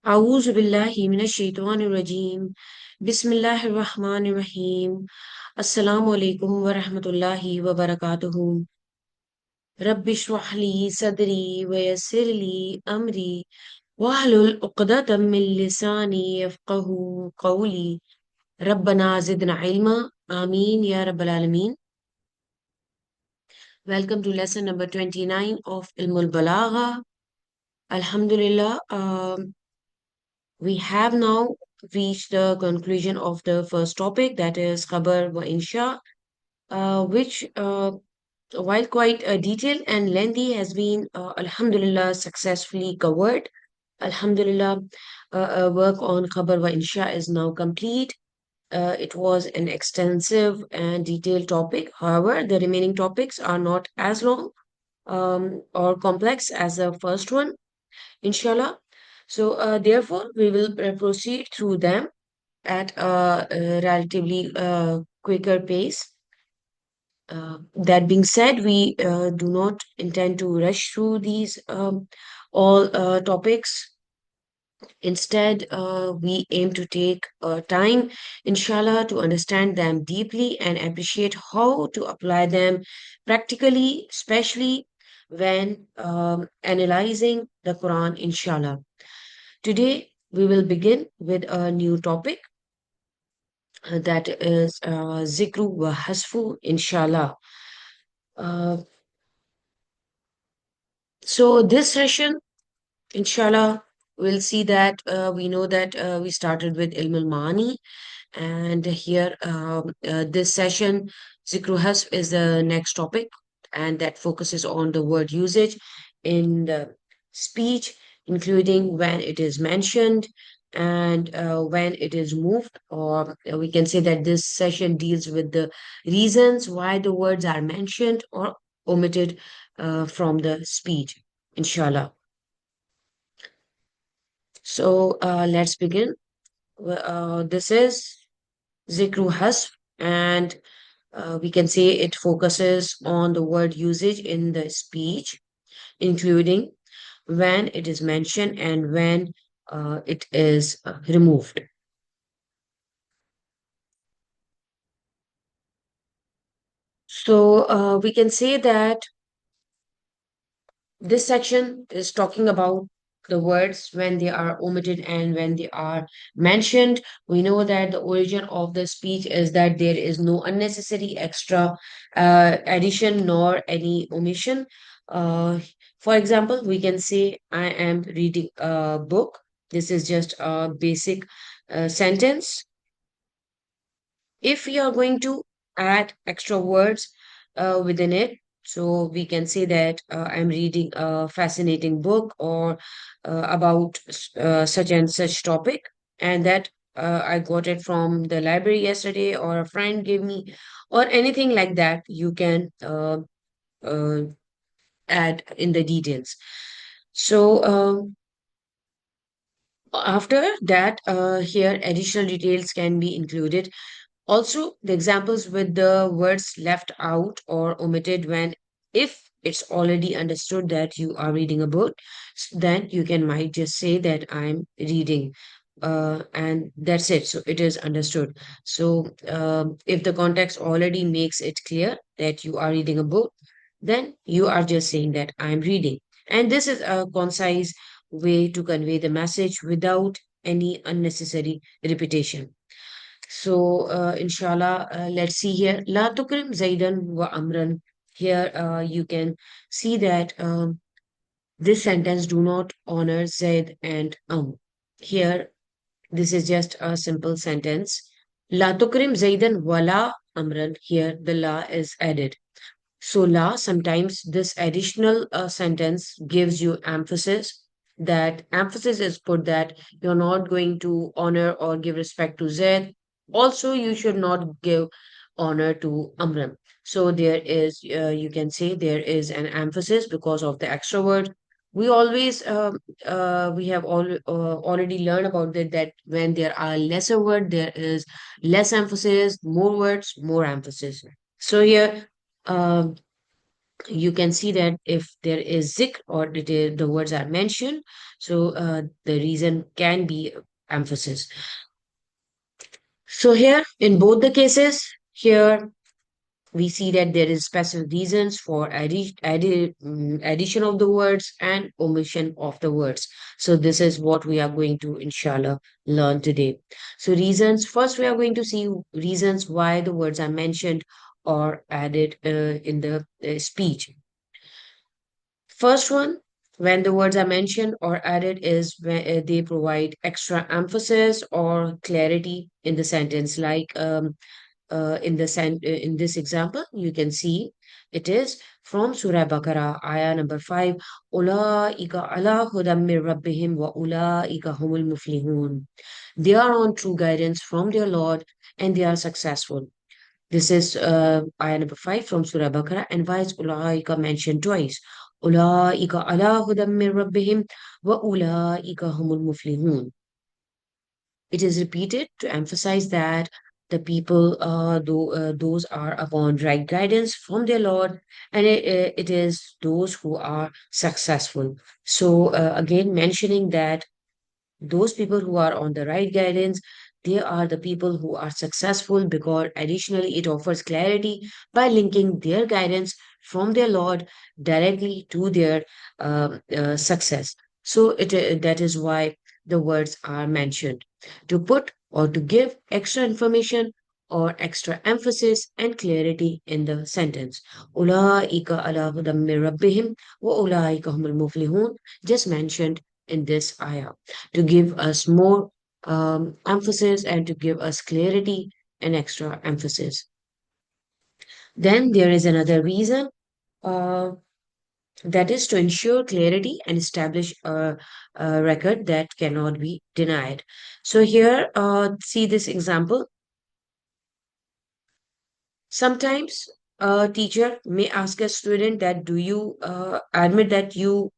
أعوذ بالله من الشيطان الرجيم بسم الله الرحمن الرحيم السلام عليكم ورحمة الله وبركاته رب اشرح لي صدري ويسر لي أمري واحلل عقدة من لساني يفقه قولي ربنا زدنا علما آمين يا رب العالمين. Welcome to lesson number 29 of Ilmul Balagha. Alhamdulillah, we have now reached the conclusion of the first topic, that is Khabar wa Insha, which, while quite detailed and lengthy, has been, Alhamdulillah, successfully covered. Alhamdulillah, work on Khabar wa Insha is now complete. It was an extensive and detailed topic. However, the remaining topics are not as long or complex as the first one, inshallah. So, therefore, we will proceed through them at a relatively quicker pace. That being said, we do not intend to rush through these all topics. Instead, we aim to take time, inshallah, to understand them deeply and appreciate how to apply them practically, especially when analyzing the Quran, inshallah. Today, we will begin with a new topic that is Zikru wa Hasfu, inshallah. Uh, so, this session, inshallah, we'll see that we know that we started with Ilm al Mani, and here this session, Zikru Hasf is the next topic, and that focuses on the word usage in the speech, including when it is mentioned and when it is moved, or we can say that this session deals with the reasons why the words are mentioned or omitted from the speech, inshallah. So let's begin. This is Zikru Hasf, and we can say it focuses on the word usage in the speech, including when it is mentioned and when it is removed. So we can say that this section is talking about the words when they are omitted and when they are mentioned. We know that the origin of the speech is that there is no unnecessary extra addition nor any omission. Uh, for example, we can say, I am reading a book. This is just a basic sentence. If you are going to add extra words within it, so we can say that I'm reading a fascinating book or about such and such topic, and that I got it from the library yesterday, or a friend gave me, or anything like that. You can uh, add in the details. So after that, here additional details can be included. Also, the examples with the words left out or omitted, when if it's already understood that you are reading a book, then you can might just say that I'm reading, and that's it. So it is understood. So if the context already makes it clear that you are reading a book, then you are just saying that I'm reading. And this is a concise way to convey the message without any unnecessary repetition. So, inshallah, let's see here. La tukrim Zaidan wa Amran. Here, you can see that this sentence do not honor Zaid and Here, this is just a simple sentence. La tukrim Zaidan wala Amran. Here, the la is added. So, la, sometimes this additional sentence gives you emphasis. That emphasis is put that you're not going to honor or give respect to Zaid. Also, you should not give honor to Amram. So, there is, you can say, there is an emphasis because of the extra word. We always, we have already learned about that, that when there are lesser word, there is less emphasis, more words, more emphasis. So, here, um you can see that if there is zik or the words are mentioned, so the reason can be emphasis. So here, in both the cases, here we see that there is specific reasons for addition of the words and omission of the words. So this is what we are going to, inshallah, learn today. So reasons, first we are going to see reasons why the words are mentioned or added in the speech. First one, when the words are mentioned or added, is when they provide extra emphasis or clarity in the sentence. Like in this example, you can see it is from Surah Baqarah, ayah number 5. Ulaika ala hudam min rabbihim wa ulaika humul muflihun. They are on true guidance from their Lord and they are successful. This is ayah number 5 from Surah Baqarah. And why is ulaika mentioned twice? Ulaika ala hudam min rabbihim wa ulaika humul muflihun. It is repeated to emphasize that the people, those are upon right guidance from their Lord, and it is those who are successful. So, again, mentioning that those people who are on the right guidance, they are the people who are successful, because additionally it offers clarity by linking their guidance from their Lord directly to their success. So that is why the words are mentioned, to put or to give extra information or extra emphasis and clarity in the sentence. Ulaika ala hudam min rabbihim wa ulaika humul muflihun, just mentioned in this ayah, to give us more emphasis and to give us clarity and extra emphasis. Then there is another reason, uh, that is to ensure clarity and establish a record that cannot be denied. So here, see this example. Sometimes a teacher may ask a student that, do you admit that you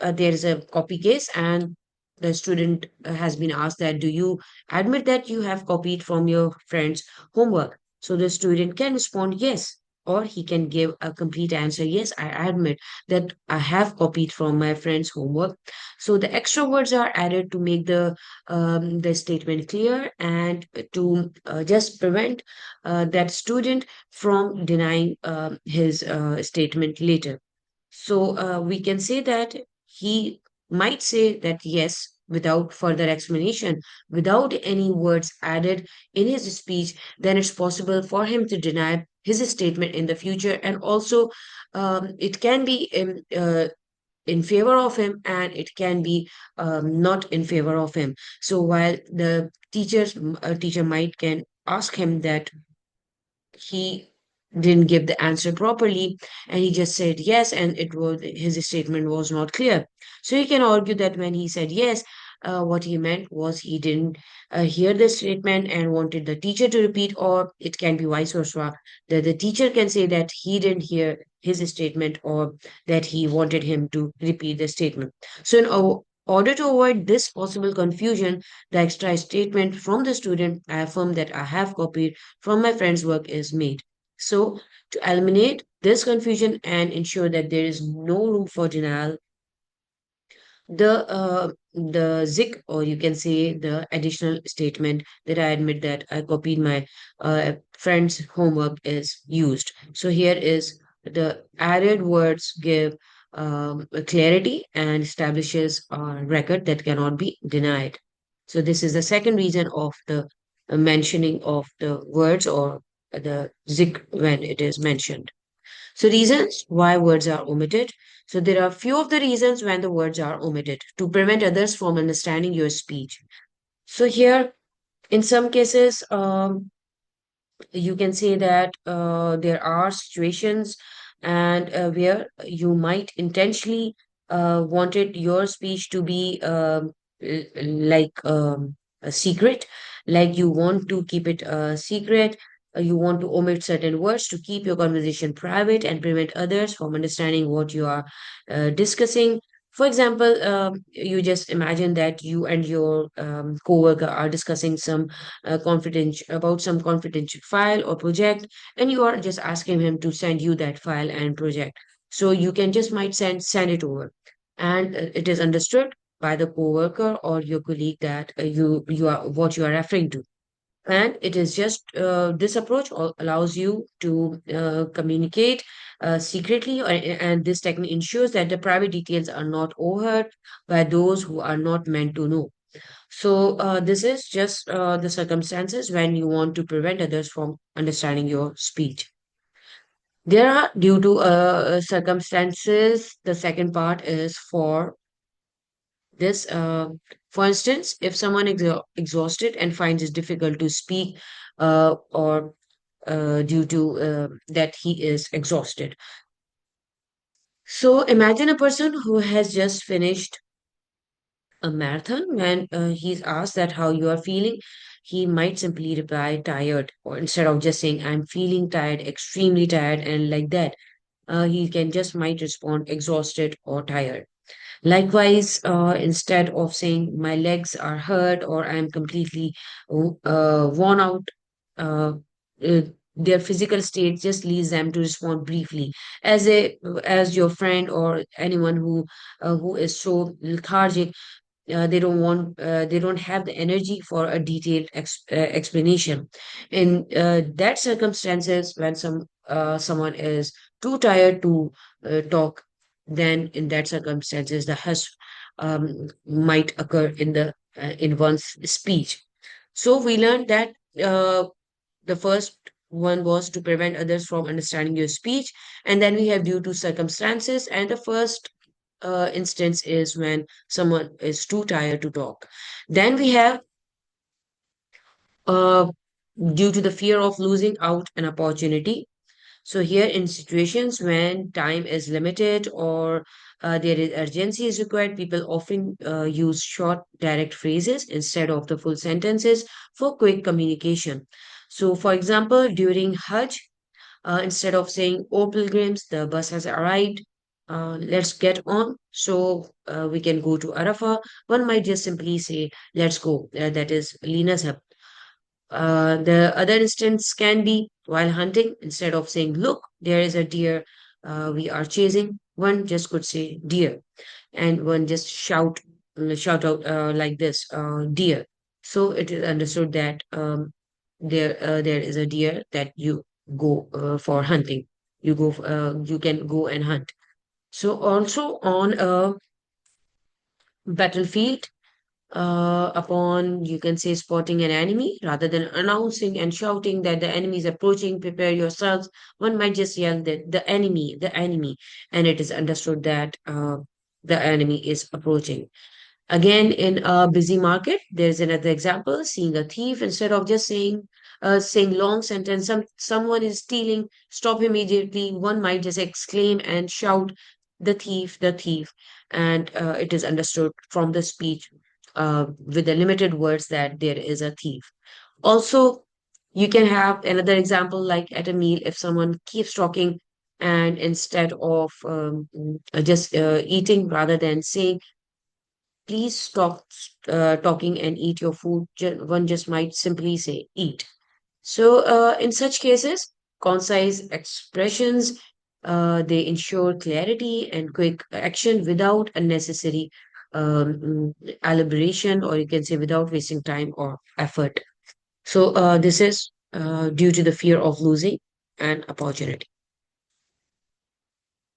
there is a copy case, and the student has been asked that, do you admit that you have copied from your friend's homework? So the student can respond yes, or he can give a complete answer, yes, I admit that I have copied from my friend's homework. So the extra words are added to make the statement clear, and to just prevent that student from denying his statement later. So we can say that he might say that yes without further explanation, without any words added in his speech. Then it's possible for him to deny his statement in the future. And also, it can be in favor of him, and it can be not in favor of him. So while the teacher might can ask him that he didn't give the answer properly, and he just said yes, and it was his statement was not clear. So he can argue that when he said yes, what he meant was he didn't hear the statement and wanted the teacher to repeat. Or it can be vice versa, that the teacher can say that he didn't hear his statement, or that he wanted him to repeat the statement. So in order to avoid this possible confusion, the extra statement from the student, I affirm that I have copied from my friend's work, is made. So, to eliminate this confusion and ensure that there is no room for denial, the zik, or you can say the additional statement that I admit that I copied my friend's homework, is used. So here is the added words give a clarity and establishes a record that cannot be denied. So this is the second reason of the mentioning of the words, or the zik, when it is mentioned. So reasons why words are omitted. So there are few of the reasons when the words are omitted to prevent others from understanding your speech. So here, in some cases, you can say that there are situations and where you might intentionally wanted your speech to be a secret, like you want to keep it a secret. You want to omit certain words to keep your conversation private and prevent others from understanding what you are discussing. For example, you just imagine that you and your coworker are discussing some some confidential file or project, and you are just asking him to send you that file and project. So you can just might send it over, and it is understood by the coworker or your colleague that you are what you are referring to. And it is just this approach allows you to communicate secretly, and this technique ensures that the private details are not overheard by those who are not meant to know. So this is just the circumstances when you want to prevent others from understanding your speech. There are due to circumstances. The second part is for this. For instance, if someone is exhausted and finds it difficult to speak, or due to that he is exhausted. So imagine a person who has just finished a marathon. When he's asked that how you are feeling, he might simply reply tired, or instead of just saying I'm feeling tired, extremely tired, and like that, he can just might respond exhausted or tired. Likewise, instead of saying my legs are hurt or I'm completely worn out, uh, uh, their physical state just leads them to respond briefly, as your friend or anyone who is so lethargic. They don't have the energy for a detailed explanation. In that circumstances, when someone is too tired to talk, then in that circumstances the hush might occur in one's speech. So we learned that the first one was to prevent others from understanding your speech, and then we have due to circumstances, and the first instance is when someone is too tired to talk. Then we have uh, due to the fear of losing out an opportunity. So here in situations when time is limited or there is urgency is required, people often use short, direct phrases instead of the full sentences for quick communication. So, for example, during Hajj, instead of saying, "Oh, pilgrims, the bus has arrived, let's get on so we can go to Arafah," one might just simply say, "Let's go." That is Lina's help. The other instance can be while hunting, instead of saying, "Look, there is a deer we are chasing," one just could say, "Deer," and one just shout out like this, "Deer." So it is understood that there is a deer that you go for hunting. You can go and hunt. So also on a battlefield, upon you can say spotting an enemy, rather than announcing and shouting that the enemy is approaching, prepare yourselves, one might just yell that the enemy, and it is understood that the enemy is approaching. Again, in a busy market, there's another example, seeing a thief, instead of just saying long sentence, someone is stealing, stop immediately, one might just exclaim and shout, the thief. And it is understood from the speech with the limited words that there is a thief. Also, you can have another example like at a meal, if someone keeps talking and instead of just eating, rather than saying, please stop talking and eat your food. One just might simply say, eat. So, in such cases, concise expressions they ensure clarity and quick action without unnecessary elaboration, or you can say without wasting time or effort. So, this is due to the fear of losing an opportunity.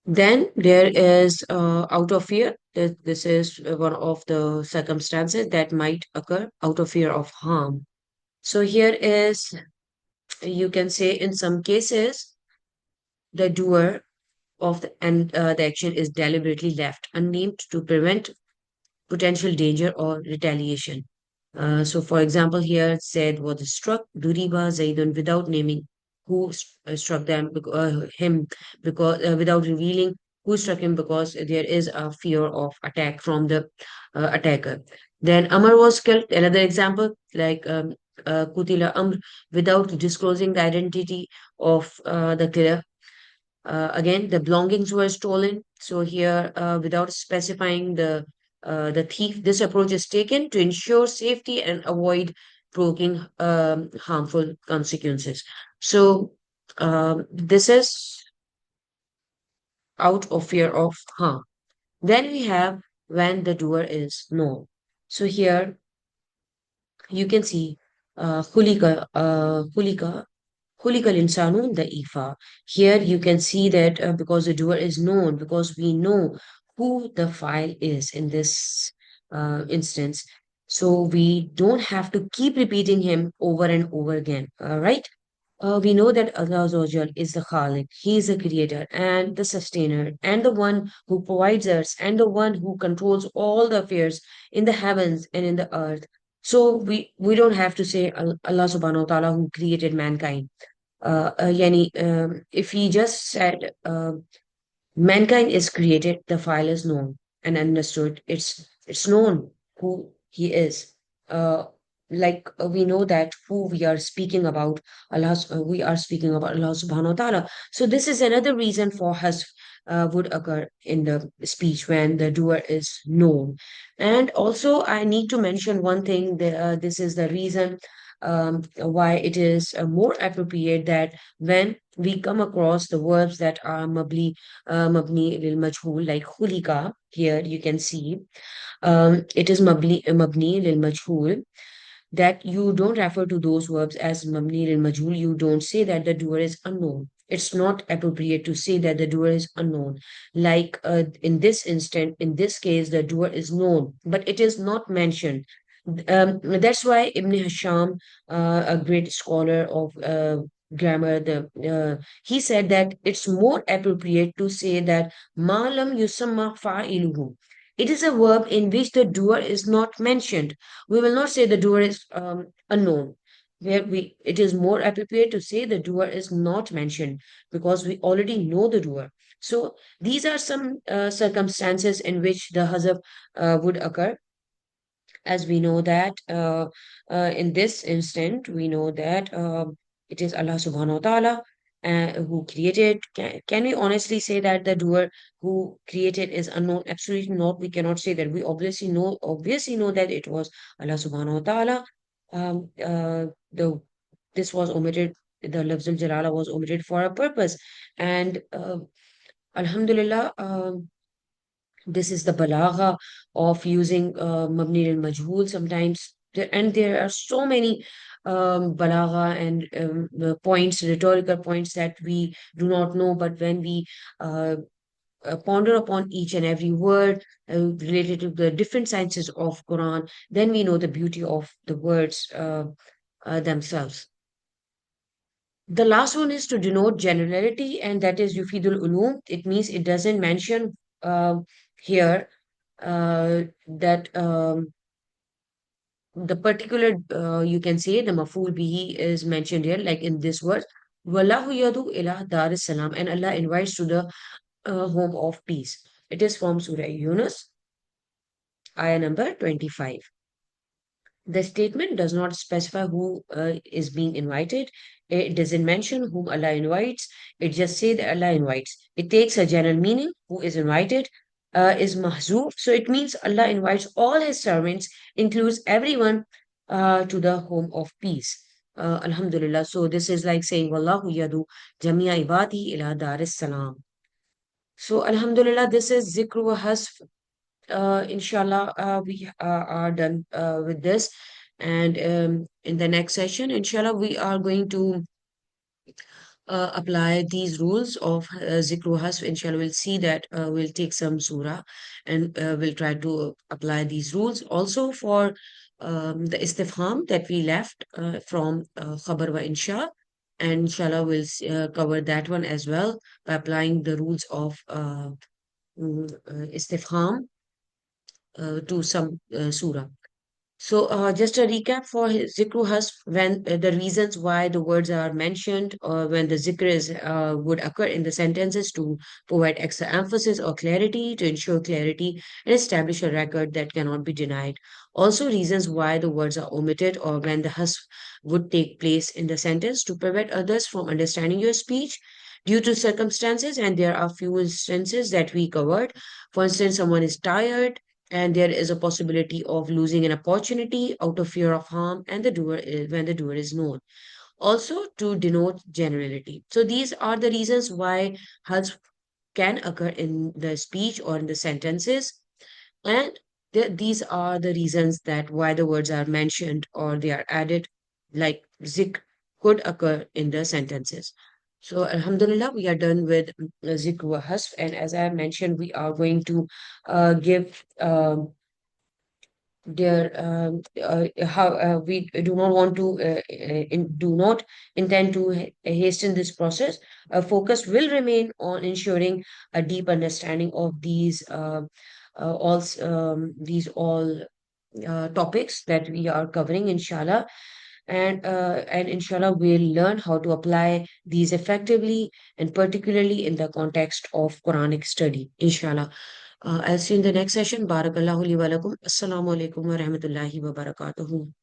Then there is out of fear. This is one of the circumstances that might occur out of fear of harm. So here is, you can say in some cases, the doer of the action is deliberately left unnamed to prevent potential danger or retaliation. So, for example, here it said was struck Duriba Zaidun without naming who struck him, because without revealing who struck him, because there is a fear of attack from the attacker. Then Amr was killed. Another example, like Kutila Amr, without disclosing the identity of the killer. Again, the belongings were stolen. So here, without specifying the thief, this approach is taken to ensure safety and avoid provoking harmful consequences. So this is out of fear of harm. Then we have when the doer is known. So here you can see Hulika Khuliqal insanu da'ifa. Here you can see that because the doer is known, because we know who the file is in this instance. So we don't have to keep repeating him over and over again. Right? We know that Allah Azza wa Jal is the Khalik. He is the creator and the sustainer and the one who provides us and the one who controls all the affairs in the heavens and in the earth. So we don't have to say Allah subhanahu wa ta'ala who created mankind. If he just said mankind is created, the file is known and understood. It's known who he is. Uh, we know that who we are speaking about, we are speaking about Allah subhanahu wa ta'ala. So this is another reason for hasf would occur in the speech when the doer is known. And also, I need to mention one thing. This is the reason why it is more appropriate that when we come across the verbs that are mabni lil majhul, like khulika, here you can see it is mabni lil majhul, that you don't refer to those verbs as mabni lil majhul. You don't say that the doer is unknown. It's not appropriate to say that the doer is unknown. Like in this instant, in this case, the doer is known, but it is not mentioned. That's why Ibn Hisham, a great scholar of grammar, he said that it's more appropriate to say that malam yusamma fa'iluhu. It is a verb in which the doer is not mentioned. We will not say the doer is unknown. It is more appropriate to say the doer is not mentioned because we already know the doer. So these are some circumstances in which the hazaf would occur, as we know that in this instant, we know that it is Allah subhanahu wa ta'ala who created. Can we honestly say that the doer who created is unknown? Absolutely not. We cannot say that. We obviously know that it was Allah subhanahu wa ta'ala. The This was omitted. The lafzul jalala was omitted for a purpose, and alhamdulillah. This is the balagha of using mabni al majhul sometimes. And there are so many balagha and points, rhetorical points that we do not know, but when we uh, ponder upon each and every word related to the different sciences of Quran, then we know the beauty of the words themselves. The last one is to denote generality, and that is yufidul ulum. It means it doesn't mention here that the particular, you can say the maful bihi is mentioned here, like in this verse, Wallahu yadu ila dar salam, and Allah invites to the home of peace. It is from Surah Yunus, ayah number 25. The statement does not specify who is being invited. It doesn't mention whom Allah invites. It just says that Allah invites. It takes a general meaning. Who is invited is mahzuf. So it means Allah invites all His servants, includes everyone to the home of peace. Alhamdulillah. So this is like saying, Wallahu yadu jamia ibadi ila daris salam. So Alhamdulillah, this is zikru wa hasf. Inshallah, we are done with this. And in the next session, inshallah, we are going to apply these rules of Zikru Hasf. Inshallah, we'll see that we'll take some surah and we'll try to apply these rules. Also for the istifham that we left from Khabar wa Insha. And inshallah, we'll cover that one as well by applying the rules of istifham to some surah. So, just a recap for Zikru Hasf, when the reasons why the words are mentioned, or when the Zikr is, would occur in the sentences to provide extra emphasis or clarity, to ensure clarity and establish a record that cannot be denied. Also, reasons why the words are omitted or when the Hasf would take place in the sentence to prevent others from understanding your speech due to circumstances. And there are few instances that we covered. For instance, someone is tired and there is a possibility of losing an opportunity out of fear of harm and when the doer is known, also to denote generality. So these are the reasons why Hajj can occur in the speech or in the sentences, and these are the reasons that why the words are mentioned or they are added, like zik could occur in the sentences. So, Alhamdulillah, we are done with zikr wa hasf, and as I mentioned, we are going to give their how we do not want to do not intend to hasten this process. Focus will remain on ensuring a deep understanding of these all topics that we are covering, inshallah. And inshallah, we'll learn how to apply these effectively and particularly in the context of Quranic study, inshallah. I'll see you in the next session. Barakallahu li wa lakum. Assalamu alaikum wa rahmatullahi wa barakatuhu.